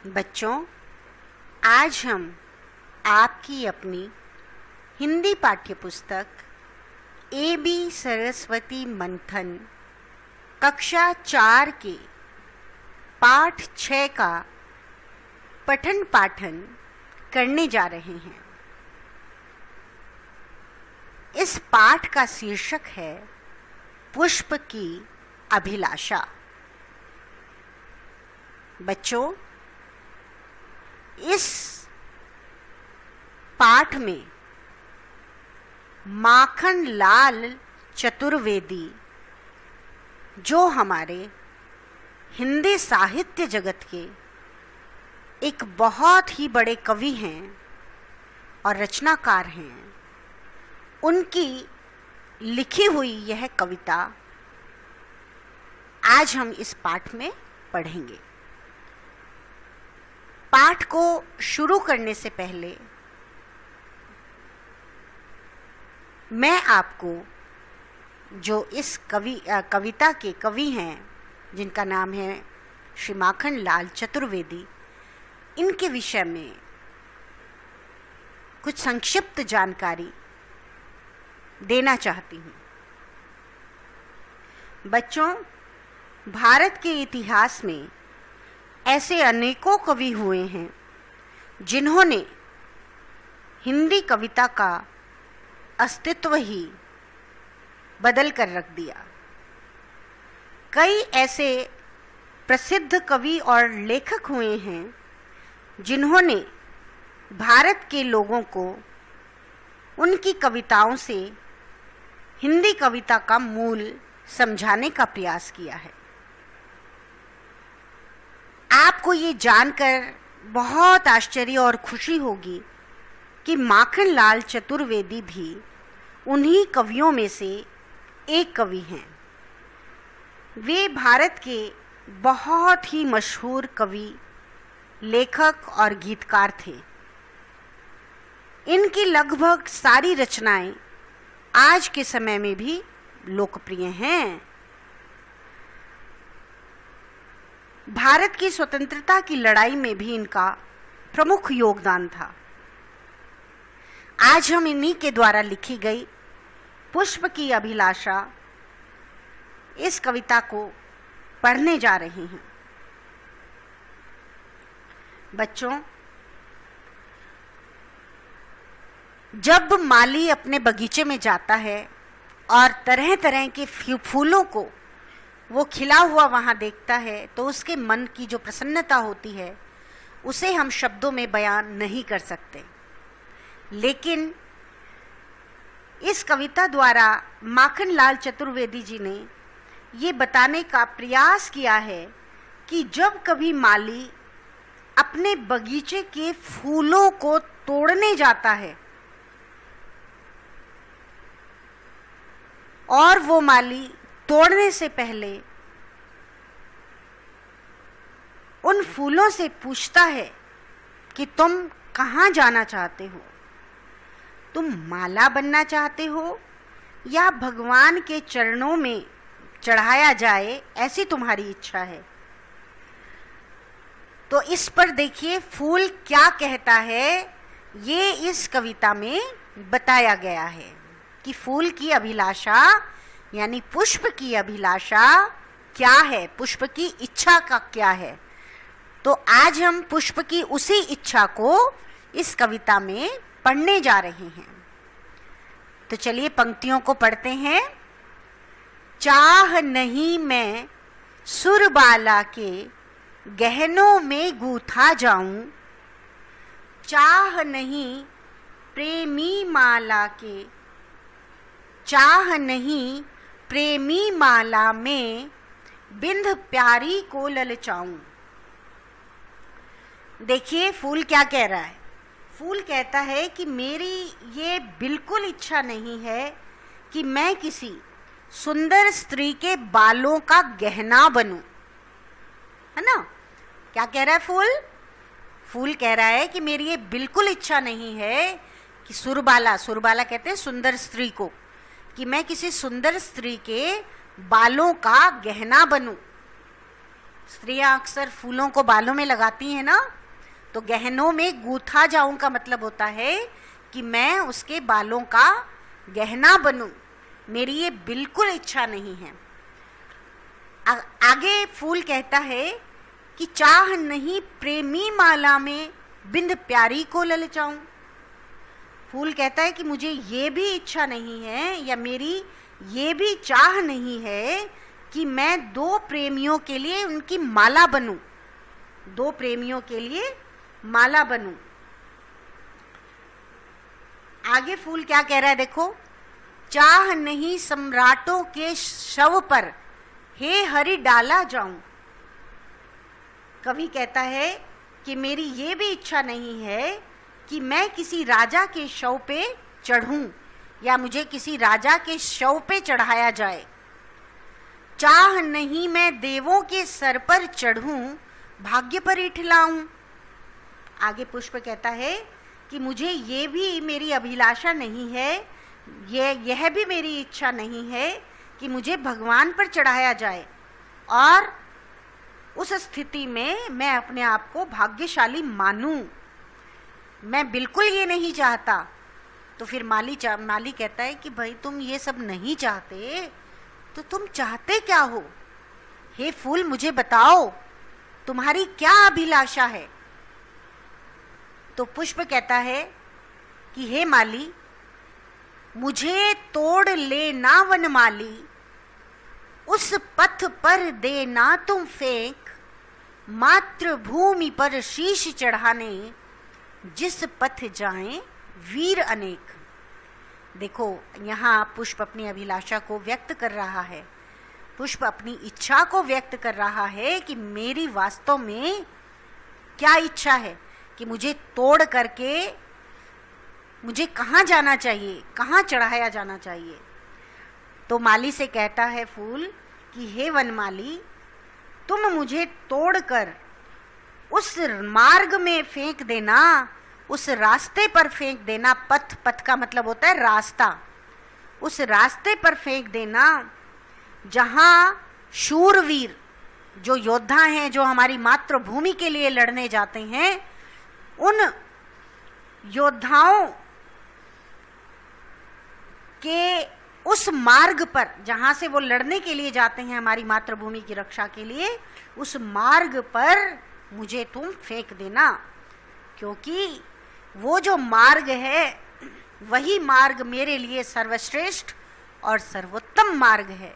बच्चों, आज हम आपकी अपनी हिंदी पाठ्य पुस्तक ए.बी. सरस्वती मंथन कक्षा 4 के पाठ 6 का पठन पाठन करने जा रहे हैं। इस पाठ का शीर्षक है पुष्प की अभिलाषा। बच्चों, इस पाठ में माखन लाल चतुर्वेदी, जो हमारे हिंदी साहित्य जगत के एक बहुत ही बड़े कवि हैं और रचनाकार हैं, उनकी लिखी हुई यह कविता आज हम इस पाठ में पढ़ेंगे। पाठ को शुरू करने से पहले मैं आपको जो इस कविता के कवि हैं, जिनका नाम है श्री माखन लाल चतुर्वेदी, इनके विषय में कुछ संक्षिप्त जानकारी देना चाहती हूँ। बच्चों, भारत के इतिहास में ऐसे अनेकों कवि हुए हैं जिन्होंने हिंदी कविता का अस्तित्व ही बदल कर रख दिया। कई ऐसे प्रसिद्ध कवि और लेखक हुए हैं जिन्होंने भारत के लोगों को उनकी कविताओं से हिंदी कविता का मूल समझाने का प्रयास किया है। आपको ये जानकर बहुत आश्चर्य और खुशी होगी कि माखन लाल चतुर्वेदी भी उन्हीं कवियों में से एक कवि हैं। वे भारत के बहुत ही मशहूर कवि, लेखक और गीतकार थे। इनकी लगभग सारी रचनाएं आज के समय में भी लोकप्रिय हैं। भारत की स्वतंत्रता की लड़ाई में भी इनका प्रमुख योगदान था। आज हम इन्हीं के द्वारा लिखी गई पुष्प की अभिलाषा, इस कविता को पढ़ने जा रहे हैं। बच्चों, जब माली अपने बगीचे में जाता है और तरह तरह के फूलों को वो खिला हुआ वहाँ देखता है, तो उसके मन की जो प्रसन्नता होती है उसे हम शब्दों में बयान नहीं कर सकते। लेकिन इस कविता द्वारा माखन लाल चतुर्वेदी जी ने ये बताने का प्रयास किया है कि जब कभी माली अपने बगीचे के फूलों को तोड़ने जाता है और वो माली तोड़ने से पहले उन फूलों से पूछता है कि तुम कहाँ जाना चाहते हो? तुम माला बनना चाहते हो या भगवान के चरणों में चढ़ाया जाए, ऐसी तुम्हारी इच्छा है? तो इस पर देखिए फूल क्या कहता है, ये इस कविता में बताया गया है कि फूल की अभिलाषा यानी पुष्प की अभिलाषा क्या है, पुष्प की इच्छा का क्या है। तो आज हम पुष्प की उसी इच्छा को इस कविता में पढ़ने जा रहे हैं। तो चलिए पंक्तियों को पढ़ते हैं। चाह नहीं मैं सुरबाला के गहनों में गूथा जाऊं, चाह नहीं प्रेमी माला के, चाह नहीं प्रेमी माला में बिंद प्यारी को ललचाऊं। देखिए फूल क्या कह रहा है। फूल कहता है कि मेरी ये बिल्कुल इच्छा नहीं है कि मैं किसी सुंदर स्त्री के बालों का गहना बनूं, है ना। क्या कह रहा है फूल? फूल कह रहा है कि मेरी ये बिल्कुल इच्छा नहीं है कि सुरबाला, सुरबाला कहते हैं सुंदर स्त्री को, कि मैं किसी सुंदर स्त्री के बालों का गहना बनूं। स्त्रियां अक्सर फूलों को बालों में लगाती हैं ना, तो गहनों में गूथा जाऊं का मतलब होता है कि मैं उसके बालों का गहना बनूं। मेरी ये बिल्कुल इच्छा नहीं है। आगे फूल कहता है कि चाह नहीं प्रेमी माला में बिंद प्यारी को ललचाऊं। फूल कहता है कि मुझे ये भी इच्छा नहीं है, या मेरी ये भी चाह नहीं है कि मैं दो प्रेमियों के लिए उनकी माला बनूं, दो प्रेमियों के लिए माला बनूं। आगे फूल क्या कह रहा है देखो, चाह नहीं सम्राटों के शव पर हे हरि डाला जाऊं। कवि कहता है कि मेरी ये भी इच्छा नहीं है कि मैं किसी राजा के शव पे चढ़ूं, या मुझे किसी राजा के शव पे चढ़ाया जाए। चाह नहीं मैं देवों के सर पर चढ़ूं, भाग्य पर इठलाऊं। आगे पुष्प कहता है कि मुझे ये भी मेरी अभिलाषा नहीं है, यह भी मेरी इच्छा नहीं है कि मुझे भगवान पर चढ़ाया जाए, और उस स्थिति में मैं अपने आप को भाग्यशाली मानूं। मैं बिल्कुल ये नहीं चाहता। तो फिर माली कहता है कि भाई तुम ये सब नहीं चाहते तो तुम चाहते क्या हो? हे फूल मुझे बताओ, तुम्हारी क्या अभिलाषा है? तो पुष्प कहता है कि हे माली, मुझे तोड़ लेना वनमाली, उस पथ पर देना तुम फेंक, मातृभूमि पर शीश चढ़ाने जिस पथ जाएं वीर अनेक। देखो यहाँ पुष्प अपनी अभिलाषा को व्यक्त कर रहा है, पुष्प अपनी इच्छा को व्यक्त कर रहा है कि मेरी वास्तव में क्या इच्छा है, कि मुझे तोड़ करके मुझे कहाँ जाना चाहिए, कहाँ चढ़ाया जाना चाहिए। तो माली से कहता है फूल कि हे वनमाली, तुम मुझे तोड़कर उस मार्ग में फेंक देना, उस रास्ते पर फेंक देना। पथ का मतलब होता है रास्ता। उस रास्ते पर फेंक देना जहां शूरवीर, जो योद्धा हैं, जो हमारी मातृभूमि के लिए लड़ने जाते हैं, उन योद्धाओं के उस मार्ग पर, जहां से वो लड़ने के लिए जाते हैं हमारी मातृभूमि की रक्षा के लिए, उस मार्ग पर मुझे तुम फेंक देना। क्योंकि वो जो मार्ग है वही मार्ग मेरे लिए सर्वश्रेष्ठ और सर्वोत्तम मार्ग है।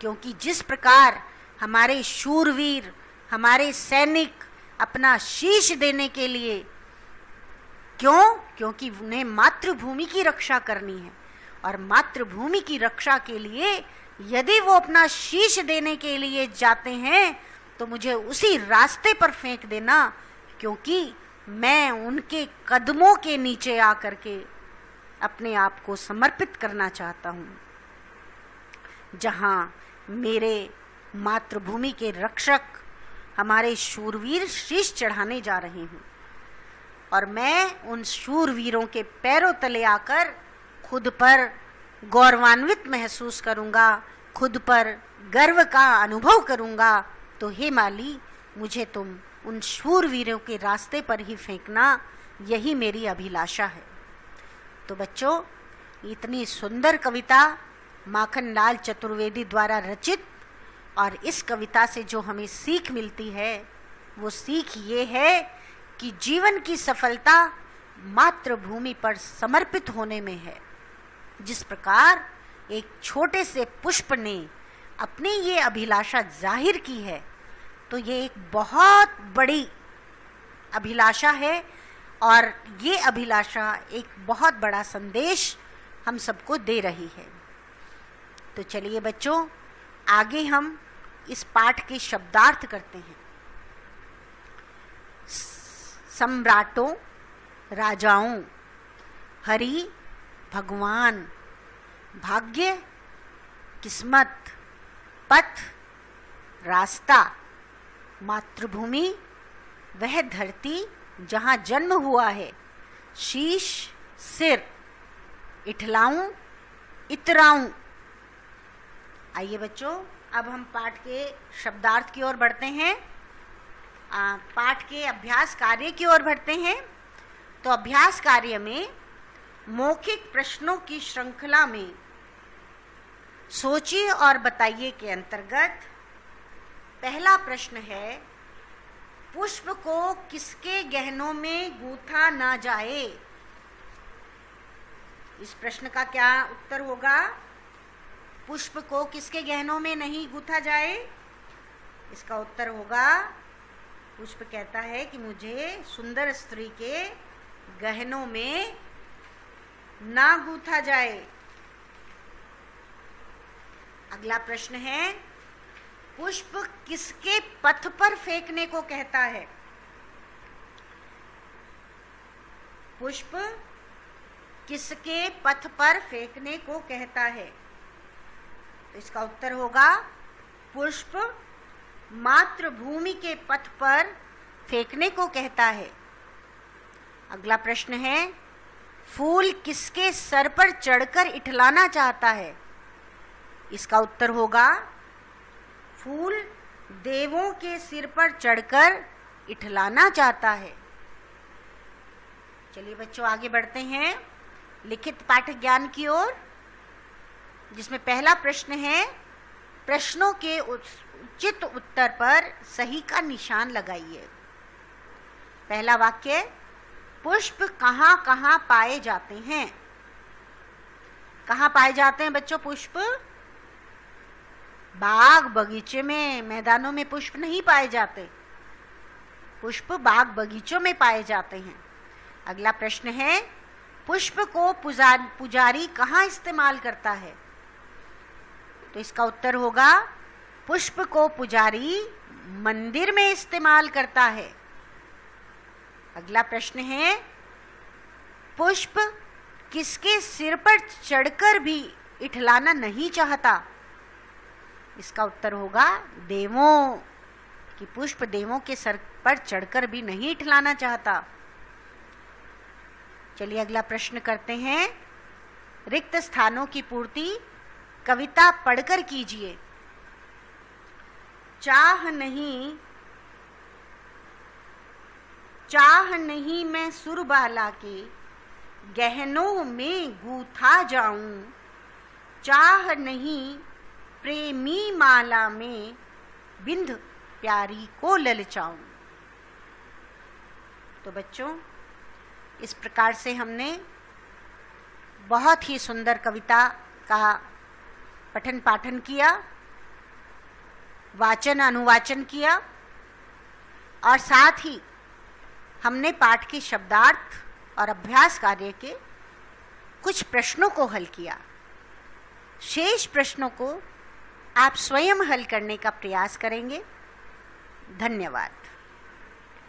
क्योंकि जिस प्रकार हमारे शूरवीर, हमारे सैनिक अपना शीश देने के लिए, क्योंकि उन्हें मातृभूमि की रक्षा करनी है, और मातृभूमि की रक्षा के लिए यदि वो अपना शीश देने के लिए जाते हैं तो मुझे उसी रास्ते पर फेंक देना, क्योंकि मैं उनके कदमों के नीचे आकर के अपने आप को समर्पित करना चाहता हूँ, जहाँ मेरे मातृभूमि के रक्षक, हमारे शूरवीर शीश चढ़ाने जा रहे हैं, और मैं उन शूरवीरों के पैरों तले आकर खुद पर गौरवान्वित महसूस करूँगा, खुद पर गर्व का अनुभव करूँगा। तो हे माली, मुझे तुम उन शूरवीरों के रास्ते पर ही फेंकना, यही मेरी अभिलाषा है। तो बच्चों, इतनी सुंदर कविता माखनलाल चतुर्वेदी द्वारा रचित, और इस कविता से जो हमें सीख मिलती है वो सीख ये है कि जीवन की सफलता मातृभूमि पर समर्पित होने में है। जिस प्रकार एक छोटे से पुष्प ने अपनी ये अभिलाषा जाहिर की है, तो ये एक बहुत बड़ी अभिलाषा है, और ये अभिलाषा एक बहुत बड़ा संदेश हम सबको दे रही है। तो चलिए बच्चों, आगे हम इस पाठ के शब्दार्थ करते हैं। सम्राटों, राजाओं, हरि, भगवान, भाग्य, किस्मत, पथ, रास्ता, मातृभूमि, वह धरती जहाँ जन्म हुआ है, शीश, सिर, इठलाऊं, इतराऊं। आइए बच्चों, अब हम पाठ के शब्दार्थ की ओर बढ़ते हैं। पाठ के अभ्यास कार्य की ओर बढ़ते हैं। तो अभ्यास कार्य में मौखिक प्रश्नों की श्रृंखला में सोचिए और बताइए के अंतर्गत पहला प्रश्न है, पुष्प को किसके गहनों में गूंथा ना जाए। इस प्रश्न का क्या उत्तर होगा? पुष्प को किसके गहनों में नहीं गूंथा जाए? इसका उत्तर होगा, पुष्प कहता है कि मुझे सुंदर स्त्री के गहनों में ना गूंथा जाए। अगला प्रश्न है, पुष्प किसके पथ पर फेंकने को कहता है? पुष्प किसके पथ पर फेंकने को कहता है? तो इसका उत्तर होगा, पुष्प मातृभूमि के पथ पर फेंकने को कहता है। अगला प्रश्न है, फूल किसके सर पर चढ़कर इठलाना चाहता है? इसका उत्तर होगा, फूल देवों के सिर पर चढ़कर इठलाना चाहता है। चलिए बच्चों, आगे बढ़ते हैं लिखित पाठ ज्ञान की ओर, जिसमें पहला प्रश्न है, प्रश्नों के उचित उत्तर पर सही का निशान लगाइए। पहला वाक्य, पुष्प कहाँ कहाँ पाए जाते हैं? कहाँ पाए जाते हैं बच्चों पुष्प? बाग बगीचे में, मैदानों में पुष्प नहीं पाए जाते। पुष्प बाग बगीचों में पाए जाते हैं। अगला प्रश्न है, पुष्प को पुजारी कहाँ इस्तेमाल करता है? तो इसका उत्तर होगा, पुष्प को पुजारी मंदिर में इस्तेमाल करता है। अगला प्रश्न है, पुष्प किसके सिर पर चढ़कर भी इठलाना नहीं चाहता? इसका उत्तर होगा, देवों की। पुष्प देवों के सर पर चढ़कर भी नहीं इठलाना चाहता। चलिए अगला प्रश्न करते हैं, रिक्त स्थानों की पूर्ति कविता पढ़कर कीजिए। चाह नहीं मैं सुरबाला के गहनों में गूंथा जाऊं, चाह नहीं प्रेमी माला में बिंद प्यारी को ललचाऊं। तो बच्चों, इस प्रकार से हमने बहुत ही सुंदर कविता का पठन पाठन किया, वाचन अनुवाचन किया, और साथ ही हमने पाठ के शब्दार्थ और अभ्यास कार्य के कुछ प्रश्नों को हल किया। शेष प्रश्नों को आप स्वयं हल करने का प्रयास करेंगे। धन्यवाद।